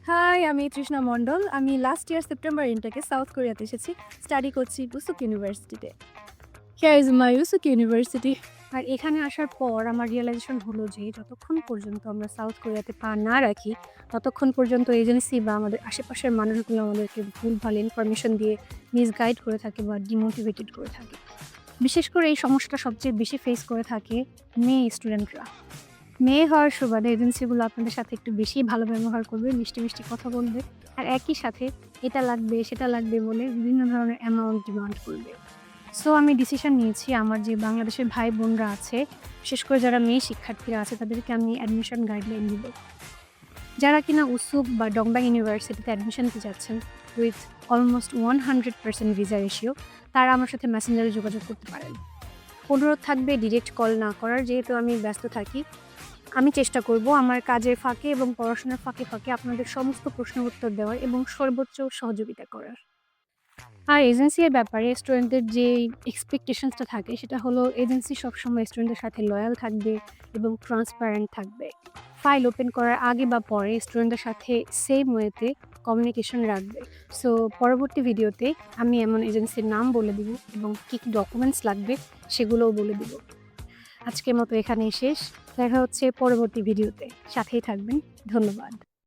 High, আমি তৃষ্ণা মণ্ডল। আমি last year September ইনটেকে সাউথ কোরিয়াতে এসেছি। স্টাডি করছি উসুক ইউনিভার্সিটিতে। Here is my Woosuk University. আর এখানে আসার পর আমার রিয়ালাইজেশন হলো যে যতক্ষণ পর্যন্ত আমরা সাউথ কোরিয়াতে পা না রাখি, ততক্ষণ পর্যন্ত এজেন্সি বা আমাদের আশেপাশের মানুষগুলো আমাদেরকে ভুলভাল ইনফরমেশন দিয়ে মিসগাইড করে থাকে বা ডিমোটিভেটেড করে থাকে। বিশেষ করে এই সমস্যাটা সবচেয়ে বেশি ফেস করে থাকে মেয়ে স্টুডেন্টরা। মেয়ে হওয়ার সুবাদে এজেন্সিগুলো আপনাদের সাথে একটু বেশিই ভালো ব্যবহার করবে, মিষ্টি, মিষ্টি কথা বলবে। আর একই সাথে এটা লাগবে, সেটা লাগবে বলে বিভিন্ন ধরনের অ্যামাউন্ট ডিমান্ড করবে। সো আমি ডিসিশন নিয়েছি আমার যে বাংলাদেশের ভাই-বোনরা আছে, বিশেষ করে যারা মেয়ে শিক্ষার্থীরা আছে তাদেরকে আমি অ্যাডমিশন গাইডলাইন দিব। যারা কিনা উসুক বা ডংবাং ইউনিভার্সিটিতে অ্যাডমিশন নিতে যাচ্ছেন উইথ অলমোস্ট 100% ভিসা রেশিও, তারা আমার সাথে মেসেঞ্জারে যোগাযোগ করতে পারেন। অনুরোধ থাকবে ডিরেক্ট কল না করার, যেহেতু আমি ব্যস্ত থাকি। আমি চেষ্টা করব আমার কাজের ফাঁকে এবং পড়াশোনার ফাঁকে, ফাঁকে আপনাদের সমস্ত প্রশ্নের উত্তর দেওয়ার এবং সর্বোচ্চ সহযোগিতা করার। আর এজেন্সির ব্যাপারে স্টুডেন্টদের যে এক্সপেকটেশনসটা থাকে সেটা হলো এজেন্সি সবসময় স্টুডেন্টের সাথে লয়াল থাকবে এবং ট্রান্সপারেন্ট থাকবে। ফাইল ওপেন করার আগে বা পরে স্টুডেন্টের সাথে সেম ওয়েতে কমিউনিকেশন রাখবে। সো পরবর্তী ভিডিওতে আমি এমন এজেন্সির নাম বলে দিব এবং কী, কী ডকুমেন্টস লাগবে সেগুলোও বলে দিব। আজকের মতো এখানেই শেষ। দেখা হচ্ছে পরবর্তী ভিডিওতে। সাথেই থাকবেন। ধন্যবাদ।